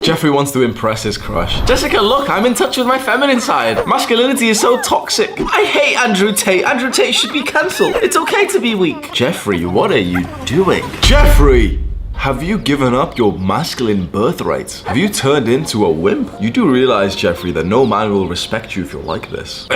Jeffrey wants to impress his crush. Jessica, look, I'm in touch with my feminine side. Masculinity is so toxic. I hate Andrew Tate. Andrew Tate should be cancelled. It's okay to be weak. Jeffrey, what are you doing? Jeffrey! Have you given up your masculine birthright? Have you turned into a wimp? You do realize, Jeffrey, that no man will respect you if you're like this.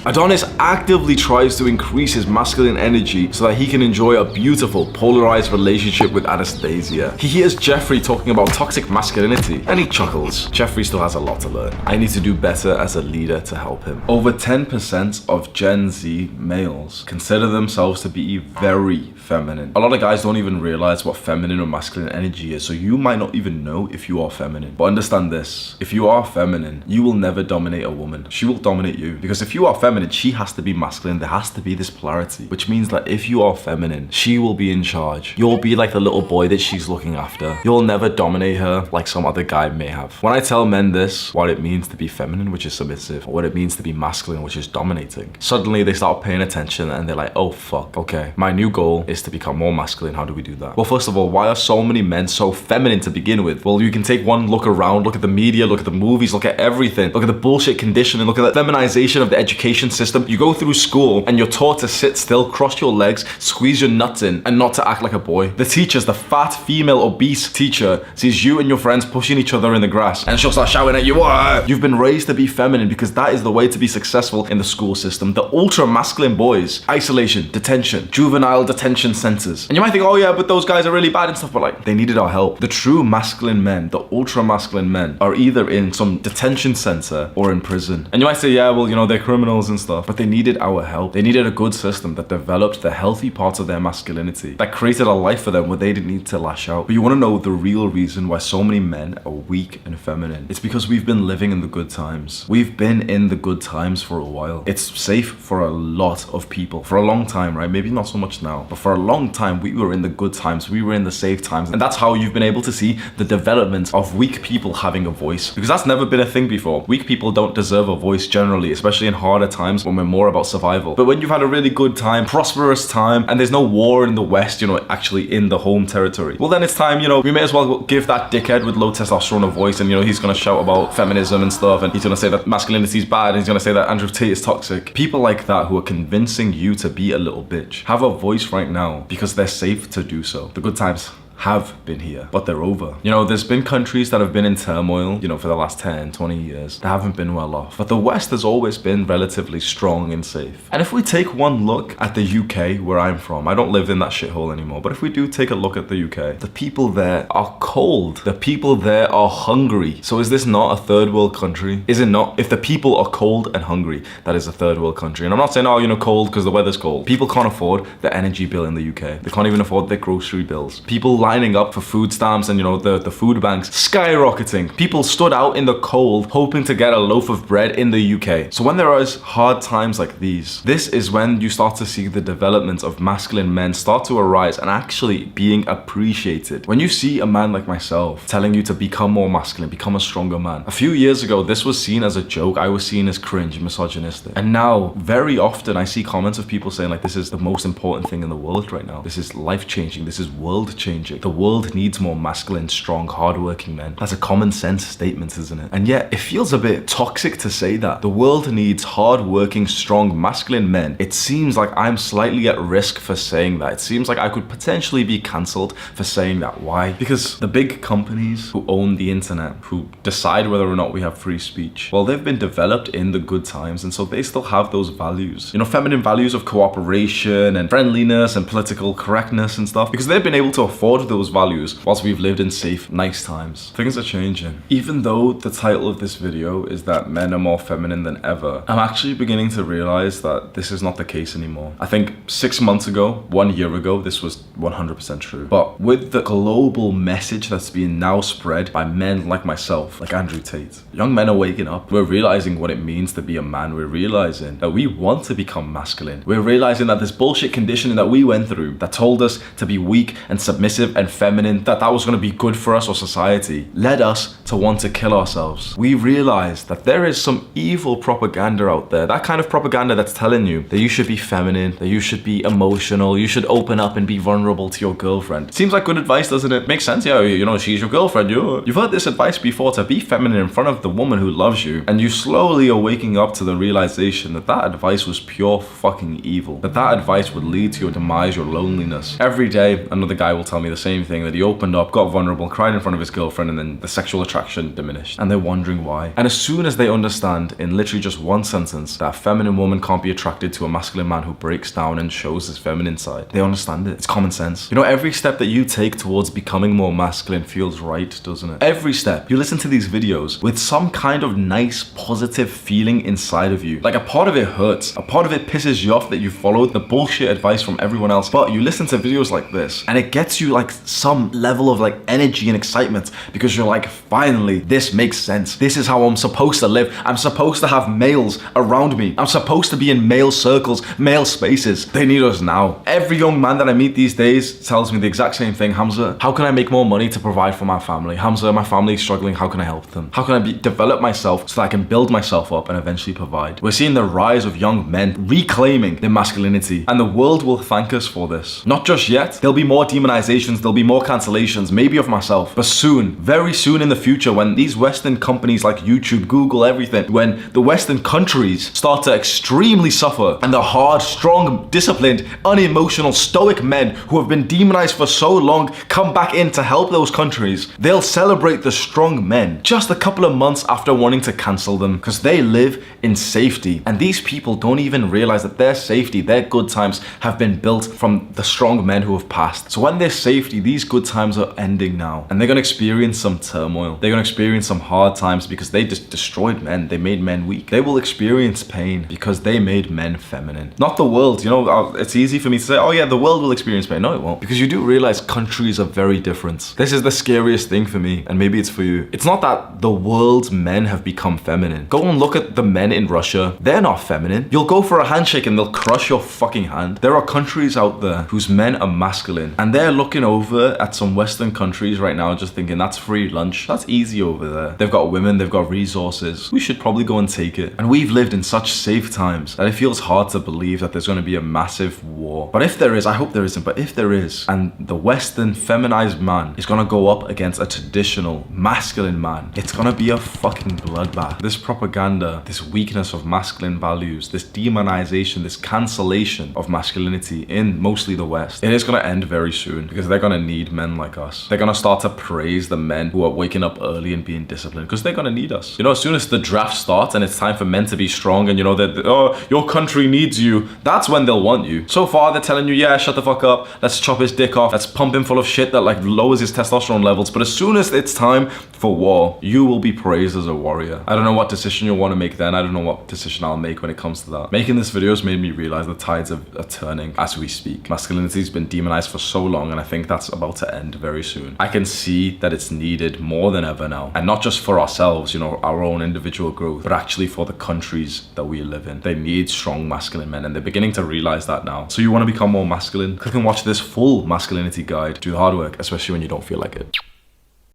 Adonis actively tries to increase his masculine energy so that he can enjoy a beautiful, polarized relationship with Anastasia. He hears Jeffrey talking about toxic masculinity and he chuckles. Jeffrey still has a lot to learn. I need to do better as a leader to help him. Over 10% of Gen Z males consider themselves to be very feminine. A lot of guys don't even realize what feminine or masculine energy is, so you might not even know if you are feminine. But understand this, if you are feminine, you will never dominate a woman. She will dominate you. Because if you are feminine, she has to be masculine. There has to be this polarity, which means that if you are feminine, she will be in charge. You'll be like the little boy that she's looking after. You'll never dominate her like some other guy may have. When I tell men this, what it means to be feminine, which is submissive, or what it means to be masculine, which is dominating, suddenly they start paying attention and they're like, oh fuck, okay, my new goal is to become more masculine. How do we do that? Well, first of all, why are so many men so feminine to begin with? Well, you can take one look around, look at the media, look at the movies, look at everything, look at the bullshit conditioning, look at the feminization of the education system. You go through school and you're taught to sit still, cross your legs, squeeze your nuts in, and not to act like a boy. The teachers, the fat, female, obese teacher sees you and your friends pushing each other in the grass and she'll start shouting at you. What? You've been raised to be feminine because that is the way to be successful in the school system. The ultra masculine boys, isolation, detention, juvenile detention centers. And you might think, oh yeah, but those guys are really bad and stuff, but like, they needed our help. The true masculine men, the ultra masculine men, are either in some detention center or in prison. And you might say, yeah, well, you know, they're criminals and stuff, but they needed our help. They needed a good system that developed the healthy parts of their masculinity, that created a life for them where they didn't need to lash out. But you want to know the real reason why so many men are weak and feminine? It's because we've been living in the good times. We've been in the good times for a while. It's safe for a lot of people for a long time, right? Maybe not so much now, but for a long time we were in the good times. We were in the safe times, and that's how you've been able to see the development of weak people having a voice, because that's never been a thing before. Weak people don't deserve a voice generally, especially in harder times when we're more about survival. But when you've had a really good time, prosperous time, and there's no war in the West, you know, actually in the home territory, well then it's time, you know, we may as well give that dickhead with low testosterone a voice, and you know, he's gonna shout about feminism and stuff, and he's gonna say that masculinity is bad, and he's gonna say that Andrew Tate is toxic. People like that who are convincing you to be a little bitch have a voice right now because they're safe to do so. The good times have been here, but they're over. You know, there's been countries that have been in turmoil, you know, for the last 10, 20 years. They haven't been well off. But the West has always been relatively strong and safe. And if we take one look at the UK, where I'm from, I don't live in that shithole anymore, but if we do take a look at the UK, the people there are cold. The people there are hungry. So is this not a third world country? Is it not? If the people are cold and hungry, that is a third world country. And I'm not saying, oh, you know, cold because the weather's cold. People can't afford the energy bill in the UK. They can't even afford their grocery bills. People lining up for food stamps and, you know, the food banks skyrocketing. People stood out in the cold hoping to get a loaf of bread in the UK. So when there are hard times like these, this is when you start to see the development of masculine men start to arise and actually being appreciated. When you see a man like myself telling you to become more masculine, become a stronger man. A few years ago, this was seen as a joke. I was seen as cringe, misogynistic. And now, very often, I see comments of people saying like, this is the most important thing in the world right now. This is life-changing. This is world-changing. The world needs more masculine, strong, hardworking men. That's a common sense statement, isn't it? And yet, it feels a bit toxic to say that. The world needs hardworking, strong, masculine men. It seems like I'm slightly at risk for saying that. It seems like I could potentially be cancelled for saying that. Why? Because the big companies who own the internet, who decide whether or not we have free speech, well, they've been developed in the good times, and so they still have those values. You know, feminine values of cooperation and friendliness and political correctness and stuff, because they've been able to afford those values whilst we've lived in safe, nice times. Things are changing. Even though the title of this video is that men are more feminine than ever, I'm actually beginning to realize that this is not the case anymore. I think 6 months ago, 1 year ago, this was 100% true. But with the global message that's being now spread by men like myself, like Andrew Tate, young men are waking up. We're realizing what it means to be a man. We're realizing that we want to become masculine. We're realizing that this bullshit conditioning that we went through that told us to be weak and submissive submissive and feminine, that was going to be good for us or society, led us to want to kill ourselves. We realized that there is some evil propaganda out there, that kind of propaganda that's telling you that you should be feminine, that you should be emotional, you should open up and be vulnerable to your girlfriend. Seems like good advice, doesn't it? Makes sense, yeah, you know, she's your girlfriend, you've heard this advice before, to be feminine in front of the woman who loves you, and you slowly are waking up to the realization that that advice was pure fucking evil, that that advice would lead to your demise, your loneliness. Every day, another guy will tell me the same thing, that he opened up, got vulnerable, cried in front of his girlfriend, and then the sexual attraction diminished, and they're wondering why. And as soon as they understand, in literally just one sentence, that a feminine woman can't be attracted to a masculine man who breaks down and shows his feminine side, they understand it. It's common sense. You know, every step that you take towards becoming more masculine feels right, doesn't it? Every step. You listen to these videos with some kind of nice, positive feeling inside of you. Like, a part of it hurts. A part of it pisses you off that you followed the bullshit advice from everyone else. But you listen to videos like this, and it gets you like some level of like energy and excitement, because you're like, finally, this makes sense. This is how I'm supposed to live. I'm supposed to have males around me. I'm supposed to be in male circles, male spaces. They need us now. Every young man that I meet these days tells me the exact same thing. Hamza, how can I make more money to provide for my family? Hamza, my family is struggling. How can I help them? How can I develop myself so that I can build myself up and eventually provide? We're seeing the rise of young men reclaiming their masculinity, and the world will thank us for this. Not just yet. There'll be more demonizations, there'll be more cancellations, maybe of myself, but soon, very soon in the future, when these Western companies like YouTube, Google, everything, when the Western countries start to extremely suffer, and the hard, strong, disciplined, unemotional, stoic men who have been demonized for so long come back in to help those countries, they'll celebrate the strong men just a couple of months after wanting to cancel them, because they live in safety, and these people don't even realize that their safety, their good times have been built from the strong men who have passed. So when there's safety, these good times are ending now, and they're going to experience some turmoil. They're going to experience some hard times because they just destroyed men. They made men weak. They will experience pain because they made men feminine. Not the world. You know, it's easy for me to say, oh yeah, the world will experience pain. No, it won't. Because you do realize countries are very different. This is the scariest thing for me, and maybe it's for you. It's not that the world's men have become feminine. Go and look at the men in Russia. They're not feminine. You'll go for a handshake and they'll crush your fucking hand. There are countries out there whose men are masculine, and they're looking over at some Western countries right now just thinking, that's free lunch. That's easy over there. They've got women, they've got resources. We should probably go and take it. And we've lived in such safe times that it feels hard to believe that there's going to be a massive war. But if there is, I hope there isn't, but if there is, and the Western feminized man is going to go up against a traditional masculine man, it's going to be a fucking bloodbath. This propaganda, this weakness of masculine values, this demonization, this cancellation of masculinity in mostly the West, it is going to end very soon, because they're going to need men like us. They're going to start to praise the men who are waking up early and being disciplined, because they're going to need us. You know, as soon as the draft starts and it's time for men to be strong, and you know that, oh, your country needs you, that's when they'll want you. So far, they're telling you, yeah, shut the fuck up, let's chop his dick off, let's pump him full of shit that like lowers his testosterone levels. But as soon as it's time for war, you will be praised as a warrior. I don't know what decision you'll want to make then. I don't know what decision I'll make when it comes to that. Making this video has made me realize the tides are turning as we speak. Masculinity's been demonized for so long, and I think that's about to end very soon. I can see that it's needed more than ever now, and not just for ourselves, you know, our own individual growth, but actually for the countries that we live in. They need strong masculine men, and they're beginning to realize that now. So you want to become more masculine? Click and watch this full masculinity guide. Do the hard work, especially when you don't feel like it.